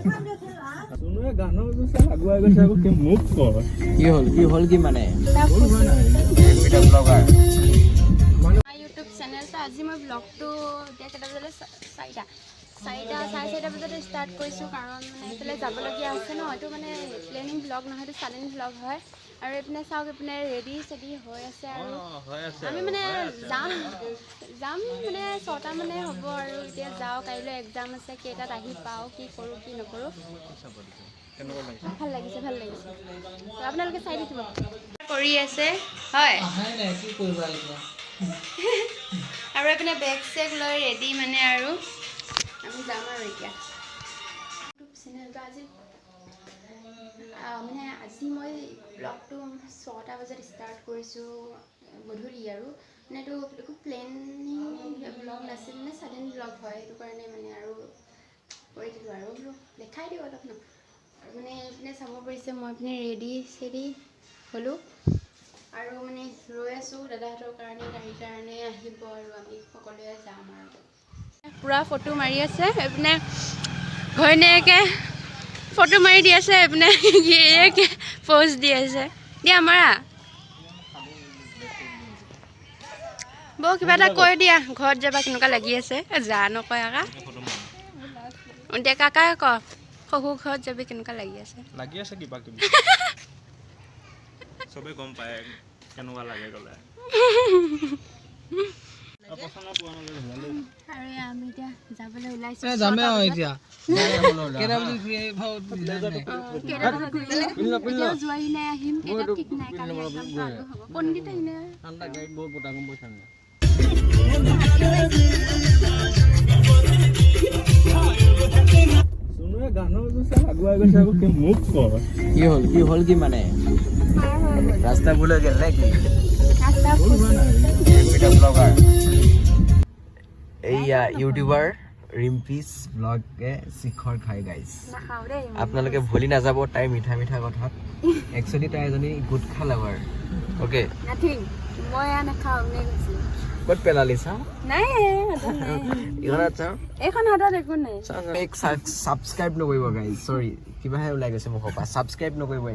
শুনুৱে গানৰ জোচা আগুৱাই গৈছে আকৌ কি মুখ কৰ কি হ'ল কি মানে ইউটিউব চেনেলটো আজি মই ব্লগটো এতিয়া কেইটা বজালৈ চাৰিটা চাৰে চাৰিটা বজাতে ষ্টাৰ্ট কৰিছোঁ কাৰণ মানে এইফালে যাবলগীয়া আছে ন এইটো মানে প্লেনিং ব্লগ নহয় এইটো ছাডেন ব্লগ হয় আৰু এইপিনে চাওক এইপিনে ৰেডি চেডি হৈ আছে আৰু আমি মানে যাম মানে 6টা মানে হ'ব আৰু এতিয়া যাওঁ কাইলৈ এক্সাম আছে কেইটাত আহি পাওঁ কি কৰোঁ কি নকৰোঁ ভাল লাগিছে আপোনালোকে চাই থাকিব কৰি আছে হয় আৰু এইপিনে বেগ চেগ লৈ ৰেডি মানে আৰু আমি যাম আৰু এতিয়া ইউটিউব চেনেলটো আজি মই ব্লগটো 6টা বজাত ষ্টাৰ্ট কৰিছোঁ গধূলি আৰু মানে এইটো একো প্লেনিং ব্লগ নাছিল মানে ছাডেন ব্লগ হয় সেইটো কাৰণে মানে আৰু কৰি দিলোঁ আৰু বোলো দেখাই দিওঁ অলপ ন আৰু মানে এইপিনে চাব পাৰিছে মই এইপিনে ৰেডি চেডি হ'লোঁ আৰু মানে ৰৈ আছোঁ দাদাহঁতৰ কাৰণে গাড়ীৰ কাৰণে আহিব আৰু আমি সকলোৱে যাম আৰু পূৰা ফটো মাৰি আছে এইপিনে ঘৈণীয়েকে ফটো মাৰি দি আছে এইপিনে গিৰিয়েকে প'জ দি আছে দিয়া মাৰা বৌ কিবা এটা কৈ দিয়া ঘৰত যাবা কেনেকুৱা লাগি আছে যা নকয় আকা এতিয়া কাকাই ক শহু ঘৰত যাবি কেনেকুৱা লাগি আছে কিবা কিবি চবে গম পায় কেনেকুৱা লাগে গ'লে আৰু আমি এতিয়া যাবলৈ ওলাইছোঁ যামে আৰু এতিয়া যোৱাই নাই আহিম কেইটা ঠিক নাই কালি হ'ব পণ্ডিত আহিলে শুনুৱে গানৰ জোচা আগুৱাই গৈছে আকৌ কি মুখ কৰ কি হ'ল কি মানে ৰাস্তা ভুল হৈ গ'ল নে কি এইয়া ইউটিউবাৰ ৰিম্পিছ ব্লগে শিখৰ খাই গাইছ আপোনালোকে ভুলি নাযাব তাইৰ মিঠা মিঠা কথাত একচুৱেলি তাই এজনী গুটখা লাভাৰ অ'কে মই নাখাওঁ ক'ত পেলালি চাওঁ নাই এইখনত চাওঁ এইখন হাতত একো নাই ছাবস্ক্ৰাইব নকৰিব গাইজ চৰি কিবাহে ওলাই গৈছে মুখৰ পৰা ছাবস্ক্ৰাইব নকৰিব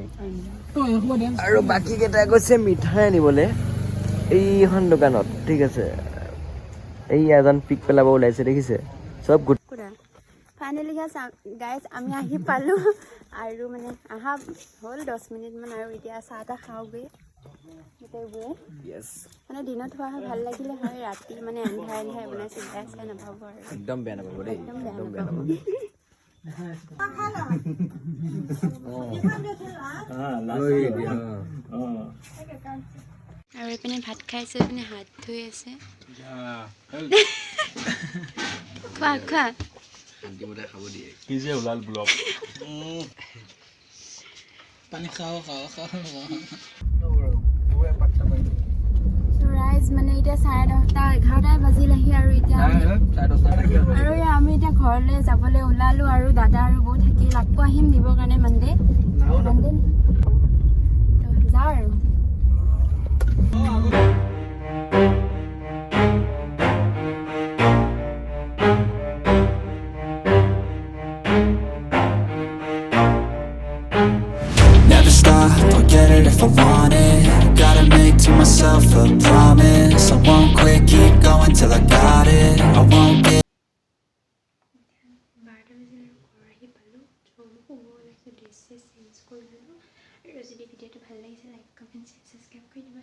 আৰু বাকী কেইটা গৈছে মিঠাই আনিবলৈ এইখন দোকানত ঠিক আছে এই এজন পিক পেলাব ওলাইছে দেখিছে চব গুড ফাইনেলি গাইজ আমি আহি পালোঁ আৰু মানে অহা হ'ল 10 মিনিটমান আৰু এতিয়া চাহ তাহ খাওঁগৈ গোটেইবোৰে মানে দিনত খোৱা হয় ভাল লাগিলে হয় ৰাতি মানে আন্ধাৰ বনাইছে বেয়া চাই নাপাব আৰু একদম বেয়া নাপাব দেই একদম বেয়া নাপাব আৰু এইপিনে ভাত খাইছে এইপিনে হাত ধুই আছে খোৱা খাব দিয়ে কি যে ওলাল ব্লগ পানী খাওঁ ৰাইজ মানে এতিয়া 10:30 11টাই বাজিলেহি আৰু এতিয়া আমি এতিয়া ঘৰলৈ যাবলৈ ওলালোঁ আৰু দাদা আৰু বৌ থাকি আকৌ আহিম নিবৰ কাৰণে মানডে যাওঁ আৰু Never stop, I'll get it if I want it. Gotta make to myself a promise. I won't quit, keep going till I got it. I won't get যদি ভিডিঅ'টো ভাল লাগিছে লাইক কমেণ্ট সাবস্ক্ৰাইব কৰি দিব